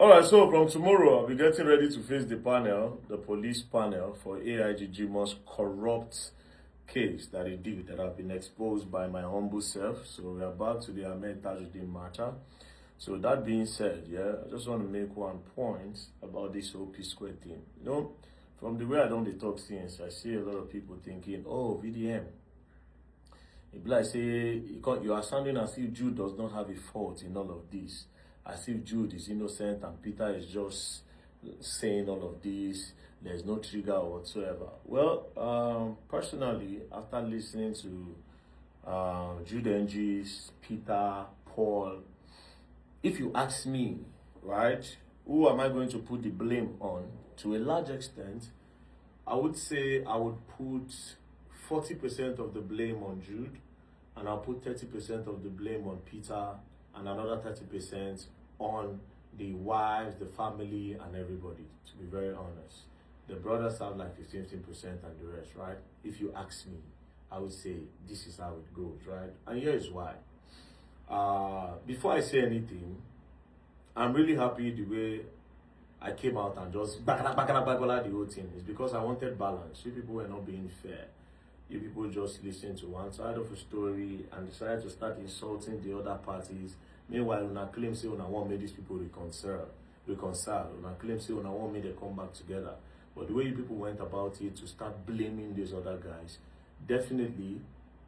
All right, so from tomorrow, I'll be getting ready to face the panel, the police panel for AIGG most corrupt case that he did that have been exposed by my humble self. So we are back to the Ahmed Tajuddin matter. So that being said, yeah, I just want to make one point about this whole P-square thing. From the way I don't talk things, I see a lot of people thinking, oh, VDM. It be like say you are sounding as if Jude does not have a fault in all of this. As if Jude is innocent and Peter is just saying all of this. There's no trigger whatsoever. Well, personally, after listening to Jude NG's, Peter, Paul, if you ask me, right, who am I going to put the blame on? To a large extent, I would say I would put 40% of the blame on Jude, and I'll put 30% of the blame on Peter, and another 30% on the wives, the family, and everybody, to be very honest. The brothers have like 15% and the rest, right? If you ask me, I would say this is how it goes, right? And here is why. Before I say anything, I'm really happy the way I came out and just bagala the whole thing. It's because I wanted balance. You people were not being fair. You people just listen to one side of a story and decided to start insulting the other parties. Meanwhile, una claim say una want make these people reconcile. Una claim say una want make them come back together. But the way you people went about it to start blaming these other guys, definitely,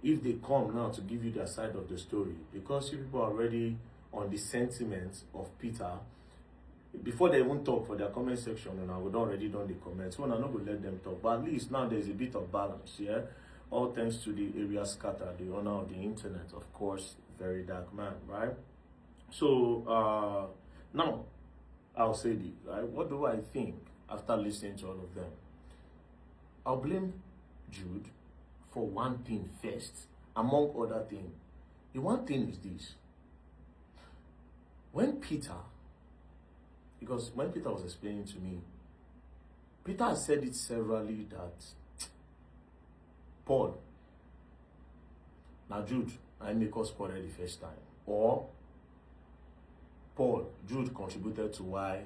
if they come now to give you their side of the story, because you people are already on the sentiment of Peter, before they even talk for their comment section, and I would already done the comments, so I'm not going to let them talk. But at least now there's a bit of balance, yeah? All thanks to the area scatter, the owner of the internet, of course, very dark man, right? So, now, I'll say this, right? What do I think after listening to all of them? I'll blame Jude for one thing first, among other things. The one thing is this. When Peter was explaining to me, Peter has said it severally that Paul, now Jude, I make us quarrel the first time. Or Paul, Jude contributed to why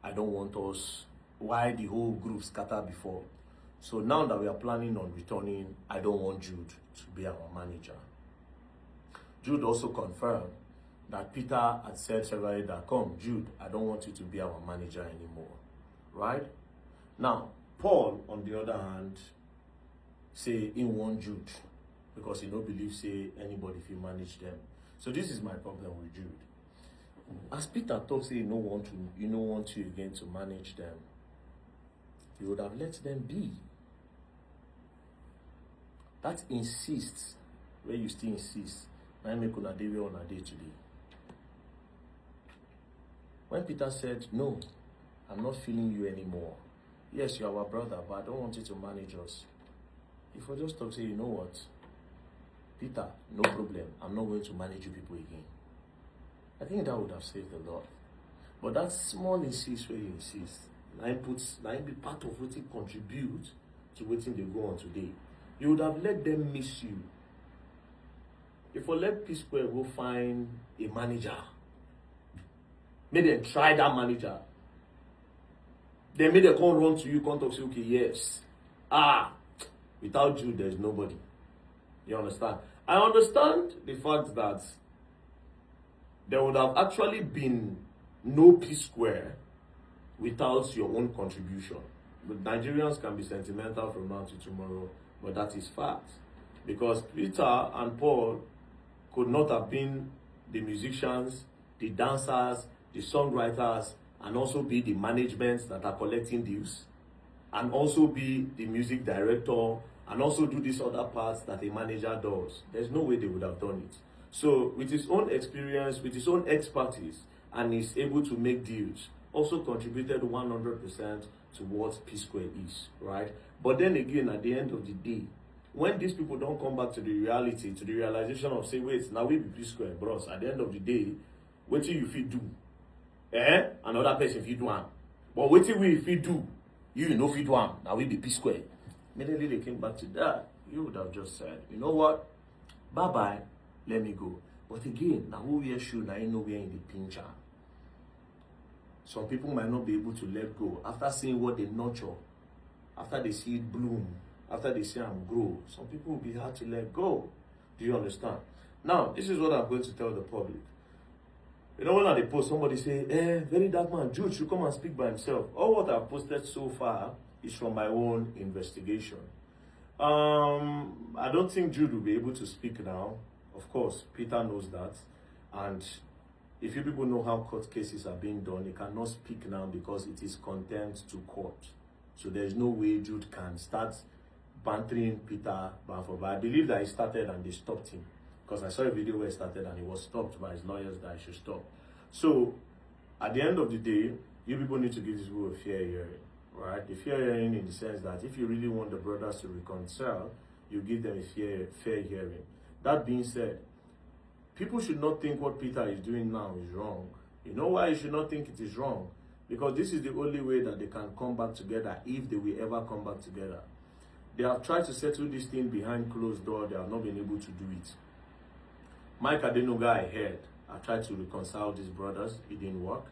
I don't want us, why the whole group scattered before. So now that we are planning on returning, I don't want Jude to be our manager. Jude also confirmed that Peter had said severally that, come, Jude, I don't want you to be our manager anymore. Right? Now, Paul, on the other hand, say he want Jude because he don't believe say anybody if he manage them. So this is my problem with Jude. As Peter talks, say he don't want you again to manage them, you would have let them be. That insists, where you still insist, I make una day where una day today. When Peter said, no, I'm not feeling you anymore. Yes, you are our brother, but I don't want you to manage us. If I just talk, say, you know what? Peter, no problem. I'm not going to manage you people again. I think that would have saved a lot. But that small insist where you insist, now be part of what it contributes to what they go on today. You would have let them miss you. If you let P-Square go find a manager, maybe they try that manager. Then maybe they come run to you, come talk, say, okay, yes. Without you, there's nobody. You understand? I understand the fact that there would have actually been no P-Square without your own contribution. But Nigerians can be sentimental from now to tomorrow, but that is fact. Because Peter and Paul could not have been the musicians, the dancers, the songwriters, and also be the management that are collecting dues, and also be the music director, and also do these other parts that a manager does. There's no way they would have done it. So with his own experience, with his own expertise, and he's able to make deals, also contributed 100% to what P-Square is, right? But then again, at the end of the day, when these people don't come back to the reality, to the realization of, say, wait, now we be P-Square, bros, at the end of the day, what you fit do? Another person fit do one. But what we fit do? You know fit do one. Now we be P-Square. Immediately they came back to that. You would have just said, you know what? Bye-bye. Let me go. But again, now who wear shoe, now you know we're in the pincher. Some people might not be able to let go after seeing what they nurture, after they see it bloom, after they see them grow. Some people will be hard to let go. Do you understand? Now, this is what I'm going to tell the public. You know, when I post, somebody say, very dark man, Jude should come and speak by himself. All what I've posted so far is from my own investigation. I don't think Jude will be able to speak now. Of course, Peter knows that. And if you people know how court cases are being done, he cannot speak now because it is contempt to court. So there's no way Jude can start bantering Peter Banford. But I believe that he started and they stopped him. Because I saw a video where he started and he was stopped by his lawyers that he should stop. So, at the end of the day, you people need to give this people a fair hearing. Right? The fair hearing in the sense that if you really want the brothers to reconcile, you give them a fair hearing. That being said, people should not think what Peter is doing now is wrong. You know why you should not think it is wrong? Because this is the only way that they can come back together, if they will ever come back together. They have tried to settle this thing behind closed doors. They have not been able to do it. Mike Adenoga, I heard, I tried to reconcile these brothers. It didn't work.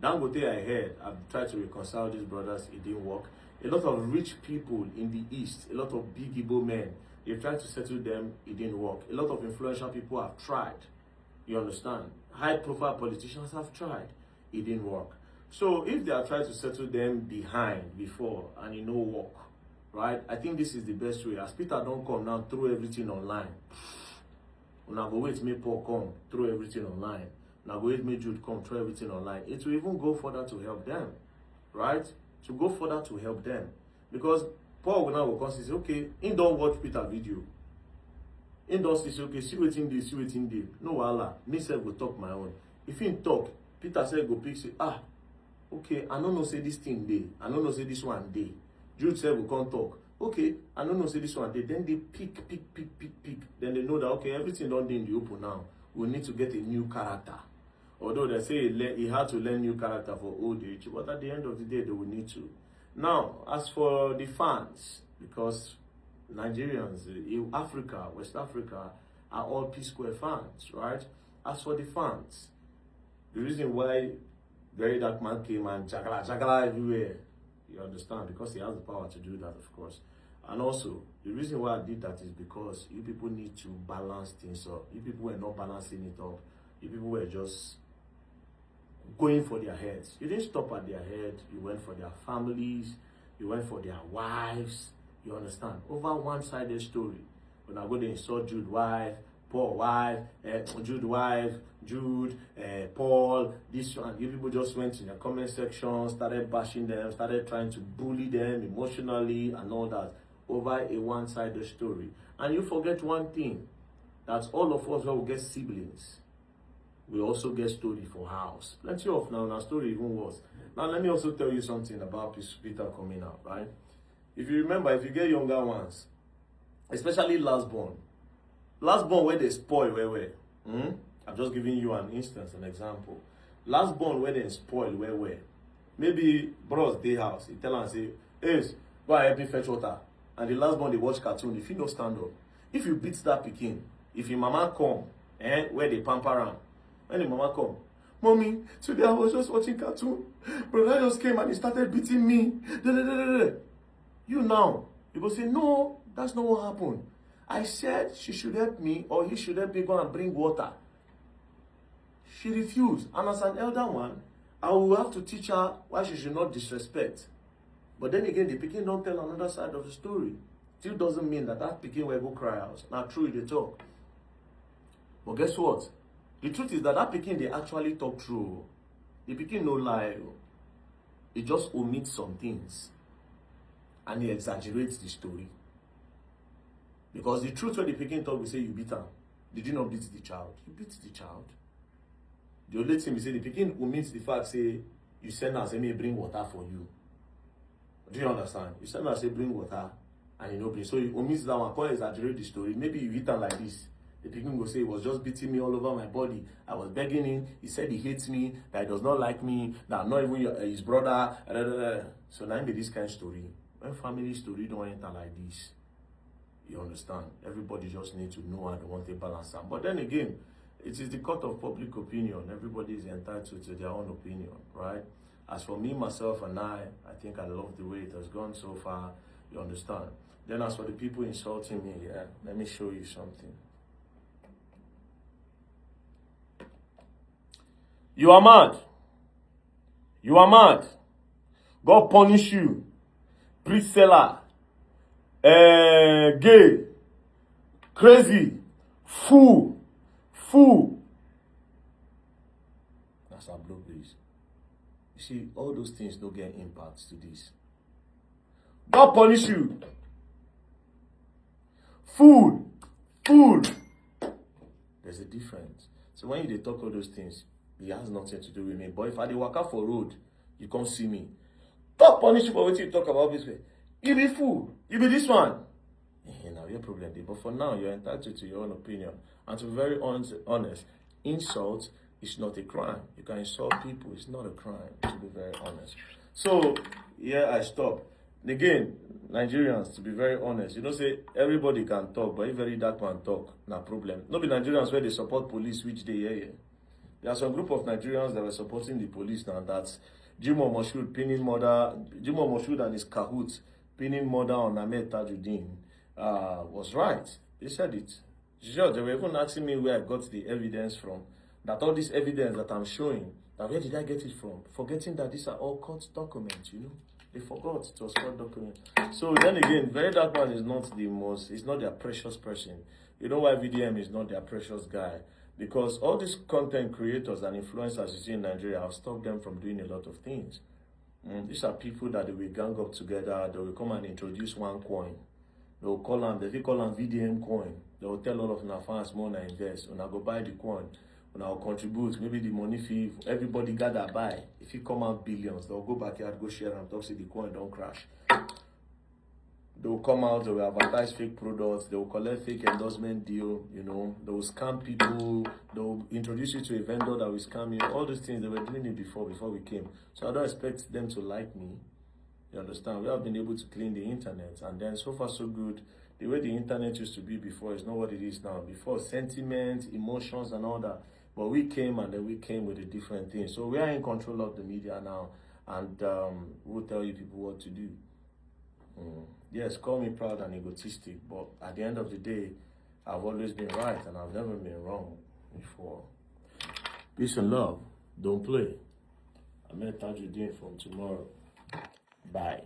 Dangote, I heard, I've tried to reconcile these brothers. It didn't work. A lot of rich people in the East, a lot of big Igbo men, they've tried to settle them. It didn't work. A lot of influential people have tried. You understand? High-profile politicians have tried. It didn't work. So if they are trying to settle them before, and it no work, right? I think this is the best way. As Peter don't come now, throw everything online. Now go wait me Paul come, throw everything online. Now go wait me Jude come, throw everything online. It will even go further to help them, right? To go further to help them. Because Paul will now go come say, okay, he don't watch Peter video. He don't say, okay, see what in this, see what in this. No wala, me self will talk my own. If he talk, Peter said go pick, say, okay, I don't know say this thing day. I don't know say this one day. Jude said we can't talk. Okay, I don't know say this one day. Then they pick. Then they know that, okay, everything done in the open now. We need to get a new character. Although they say he had to learn new character for old age, but at the end of the day, they will need to. Now, as for the fans, because Nigerians, Africa, West Africa, are all P-Square fans, right? As for the fans, the reason why Very Dark Man came and jagala everywhere, you understand? Because he has the power to do that, of course. And also, the reason why I did that is because you people need to balance things up. You people were not balancing it up. You people were just going for their heads. You didn't stop at their head. You went for their families. You went for their wives. You understand? Over one-sided story. When I go to insult Jude wife, Paul wife, Jude wife, Jude, Paul, this one. You people just went in the comment section, started bashing them, started trying to bully them emotionally and all that over a one-sided story. And you forget one thing, that all of us will get siblings. We also get story for house. Plenty of now, our story even worse. Now let me also tell you something about Peter coming out, right? If you remember, if you get younger ones, especially last born where they spoil where. I'm just giving you an instance, an example. Last born where they spoil where. Maybe bros day house, he tell and say, hey, go and help me fetch water. And the last born they watch cartoon, if you don't stand up, if you beat that pikin, if your mama come, where they pamper am, when the mama come, mommy, today I was just watching cartoon. Brother just came and he started beating me. You now, you go say, no, that's not what happened. I said she should help me or he should help me go and bring water. She refused. And as an elder one, I will have to teach her why she should not disrespect. But then again, the pikin don't tell another side of the story. Still doesn't mean that pikin will go cry out. Now, true, they talk. But guess what? The truth is that pikin, they actually talk true. The pikin no lie. He just omits some things. And he exaggerates the story. Because the truth when the pikin talk, we say you beat her. Did you not beat the child? You beat the child. The only thing we say, the pikin omits the fact, say, you send her, say, me bring water for you. Do you understand? You send her, say, bring water, and you know, bring. So you omits that one, can't exaggerate the story. Maybe you hit her like this. The pikin will say, he was just beating me all over my body. I was begging him. He said he hates me, that he does not like me, that I'm not even his brother. So now be this kind of story. When family story don't enter like this, you understand? Everybody just needs to know how they want to balance them. But then again, it is the court of public opinion. Everybody is entitled to their own opinion, right? As for me, myself, and I think I love the way it has gone so far. You understand? Then as for the people insulting me, yeah, let me show you something. You are mad. You are mad. God punish you. Priest seller. Gay. Crazy. Fool. Fool. That's our blow, please. You see, all those things don't get impact to this. God punish you. Fool. Fool. There's a difference. So when you talk all those things, it has nothing to do with me. But if I dey waka for road, you come see me. God punish you for what you talk about this way. You be fool. You be this one. Now your problem dey. But for now, you're entitled to your own opinion. And to be very honest, insult is not a crime. You can insult people. It's not a crime, to be very honest. So, yeah, I stop. Again, Nigerians, to be very honest, you know, say everybody can talk, but if very dark man talk, no problem. No be Nigerians where they support police, which they hear. There are some group of Nigerians that were supporting the police now. That's Jimoh Moshood pinning murder, Jimoh Moshood and his cahoots pinning murder on Ahmed Tajuddin was right. They said it. Sure, they were even asking me where I got the evidence from. That all this evidence that I'm showing, that where did I get it from? Forgetting that these are all court documents, you know. They forgot it was court documents. So then again, Very Dark Man is not it's not their precious person. You know why VDM is not their precious guy? Because all these content creators and influencers you see in Nigeria have stopped them from doing a lot of things. These are people that they will gang up together, they will come and introduce one coin. They will call them, they call them VDM coin. They will tell all of their fans more than invest. When I go buy the coin, when I will contribute, maybe the money fee, everybody gather buy. If it come out billions, they'll go back here, go share and talk, say the coin don't crash. They will come out, they will advertise fake products, they will collect fake endorsement deal, you know, they will scam people, they will introduce you to a vendor that will scam you. All those things, they were doing it before we came. So I don't expect them to like me. You understand? We have been able to clean the internet, and then so far so good. The way the internet used to be before is not what it is now. Before, sentiment, emotions, and all that. But we came, and then we came with a different thing. So we are in control of the media now, and we'll tell you people what to do. Yes, call me proud and egotistic, but at the end of the day, I've always been right, and I've never been wrong before. Peace and love. Don't play. Ahmed Tajuddin from tomorrow. Bye.